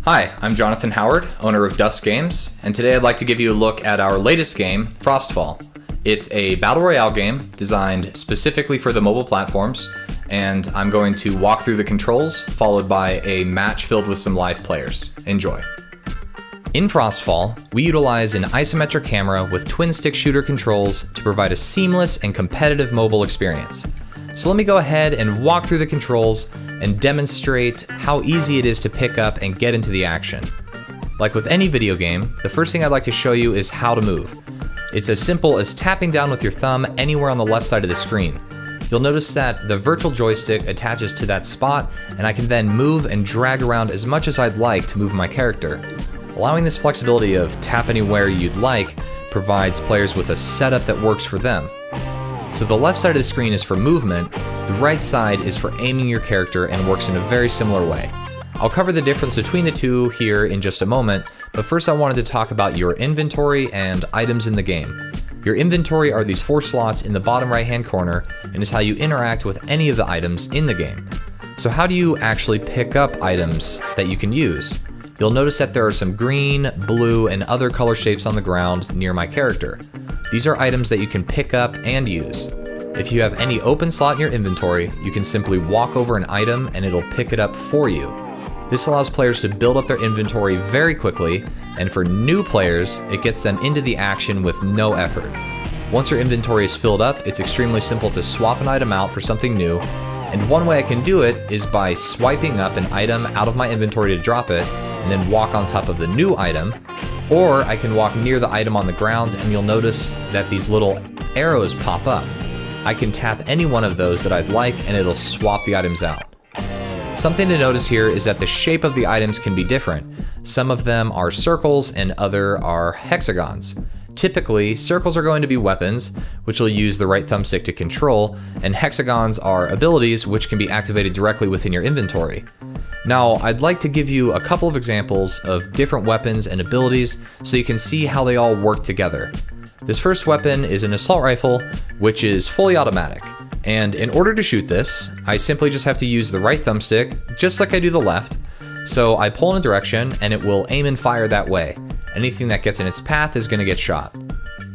Hi, I'm Jonathan Howard, owner of Dust Games, and today I'd like to give you a look at our latest game, Frostfall. It's a battle royale game designed specifically for the mobile platforms, and I'm going to walk through the controls, followed by a match filled with some live players. Enjoy. In Frostfall, we utilize an isometric camera with twin-stick shooter controls to provide a seamless and competitive mobile experience. So let me go ahead and walk through the controls and demonstrate how easy it is to pick up and get into the action. Like with any video game, the first thing I'd like to show you is how to move. It's as simple as tapping down with your thumb anywhere on the left side of the screen. You'll notice that the virtual joystick attaches to that spot, and I can then move and drag around as much as I'd like to move my character. Allowing this flexibility of tap anywhere you'd like provides players with a setup that works for them. So the left side of the screen is for movement, the right side is for aiming your character and works in a very similar way. I'll cover the difference between the two here in just a moment, but first I wanted to talk about your inventory and items in the game. Your inventory are these 4 slots in the bottom right hand corner and is how you interact with any of the items in the game. So how do you actually pick up items that you can use? You'll notice that there are some green, blue, and other color shapes on the ground near my character. These are items that you can pick up and use. If you have any open slot in your inventory, you can simply walk over an item and it'll pick it up for you. This allows players to build up their inventory very quickly, and for new players, it gets them into the action with no effort. Once your inventory is filled up, it's extremely simple to swap an item out for something new, and one way I can do it is by swiping up an item out of my inventory to drop it, and then walk on top of the new item, or I can walk near the item on the ground and you'll notice that these little arrows pop up. I can tap any one of those that I'd like and it'll swap the items out. Something to notice here is that the shape of the items can be different. Some of them are circles and other are hexagons. Typically, circles are going to be weapons, which you'll use the right thumbstick to control, and hexagons are abilities which can be activated directly within your inventory. Now, I'd like to give you a couple of examples of different weapons and abilities so you can see how they all work together. This first weapon is an assault rifle, which is fully automatic. And in order to shoot this, I simply just have to use the right thumbstick, just like I do the left. So I pull in a direction and it will aim and fire that way. Anything that gets in its path is going to get shot.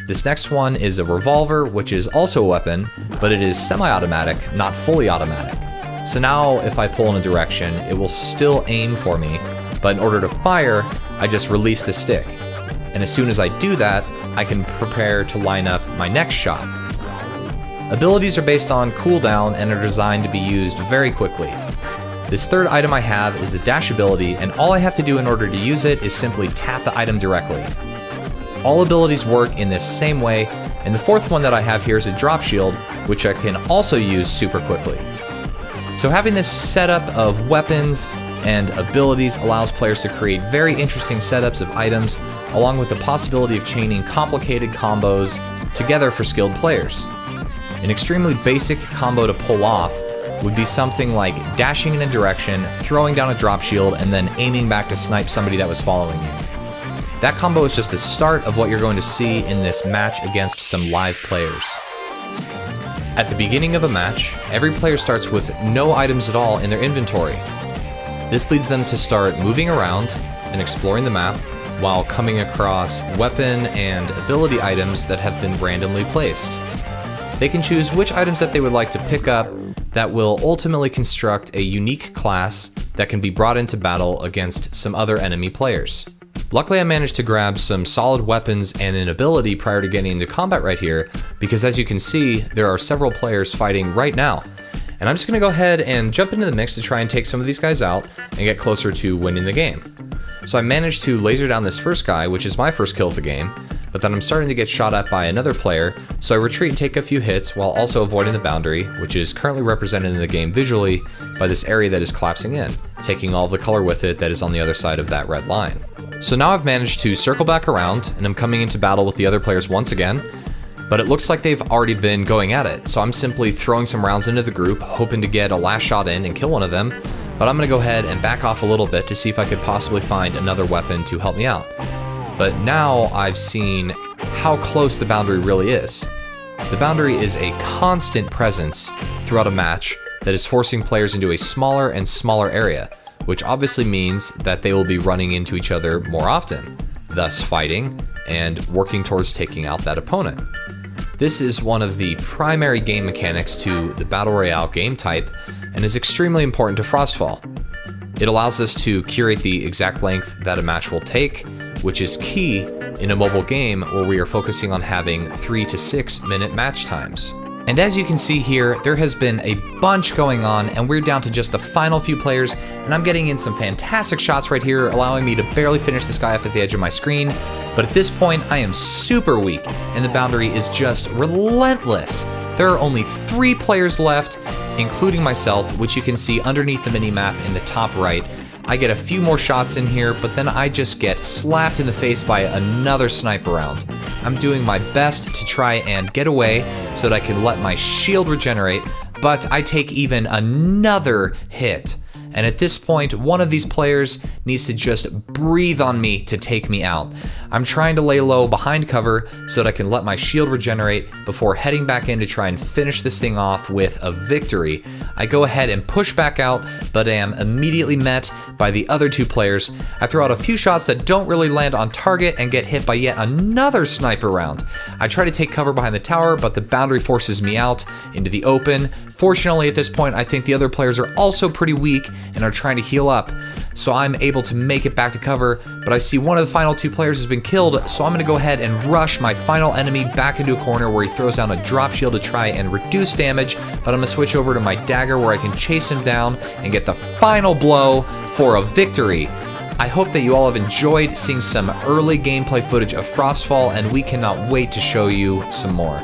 This next one is a revolver, which is also a weapon, but it is semi-automatic, not fully automatic. So now if I pull in a direction, it will still aim for me, but in order to fire, I just release the stick. And as soon as I do that, I can prepare to line up my next shot. Abilities are based on cooldown and are designed to be used very quickly. This third item I have is the dash ability, and all I have to do in order to use it is simply tap the item directly. All abilities work in this same way, and the fourth one that I have here is a drop shield, which I can also use super quickly. So having this setup of weapons and abilities allows players to create very interesting setups of items, along with the possibility of chaining complicated combos together for skilled players. An extremely basic combo to pull off would be something like dashing in a direction, throwing down a drop shield, and then aiming back to snipe somebody that was following you. That combo is just the start of what you're going to see in this match against some live players. At the beginning of a match, every player starts with no items at all in their inventory. This leads them to start moving around and exploring the map while coming across weapon and ability items that have been randomly placed. They can choose which items that they would like to pick up that will ultimately construct a unique class that can be brought into battle against some other enemy players. Luckily, I managed to grab some solid weapons and an ability prior to getting into combat right here, because as you can see, there are several players fighting right now. And I'm just gonna go ahead and jump into the mix to try and take some of these guys out and get closer to winning the game. So I managed to laser down this first guy, which is my first kill of the game, but then I'm starting to get shot at by another player, so I retreat and take a few hits while also avoiding the boundary, which is currently represented in the game visually by this area that is collapsing in, taking all of the color with it that is on the other side of that red line. So now I've managed to circle back around, and I'm coming into battle with the other players once again, but it looks like they've already been going at it, so I'm simply throwing some rounds into the group, hoping to get a last shot in and kill one of them, but I'm gonna go ahead and back off a little bit to see if I could possibly find another weapon to help me out. But now I've seen how close the boundary really is. The boundary is a constant presence throughout a match that is forcing players into a smaller and smaller area, which obviously means that they will be running into each other more often, thus fighting and working towards taking out that opponent. This is one of the primary game mechanics to the Battle Royale game type and is extremely important to Frostfall. It allows us to curate the exact length that a match will take, which is key in a mobile game where we are focusing on having 3 to 6 minute match times. And as you can see here, there has been a bunch going on and we're down to just the final few players, and I'm getting in some fantastic shots right here, allowing me to barely finish this guy off at the edge of my screen. But at this point, I am super weak and the boundary is just relentless. There are only 3 players left, including myself, which you can see underneath the mini-map in the top right. I get a few more shots in here, but then I just get slapped in the face by another sniper round. I'm doing my best to try and get away so that I can let my shield regenerate, but I take even another hit. And at this point, one of these players needs to just breathe on me to take me out. I'm trying to lay low behind cover so that I can let my shield regenerate before heading back in to try and finish this thing off with a victory. I go ahead and push back out, but am immediately met by the other 2 players. I throw out a few shots that don't really land on target and get hit by yet another sniper round. I try to take cover behind the tower, but the boundary forces me out into the open. Fortunately, at this point, I think the other players are also pretty weak and are trying to heal up, so I'm able to make it back to cover, but I see one of the final 2 players has been killed, so I'm going to go ahead and rush my final enemy back into a corner where he throws down a drop shield to try and reduce damage, but I'm going to switch over to my dagger where I can chase him down and get the final blow for a victory. I hope that you all have enjoyed seeing some early gameplay footage of Frostfall, and we cannot wait to show you some more.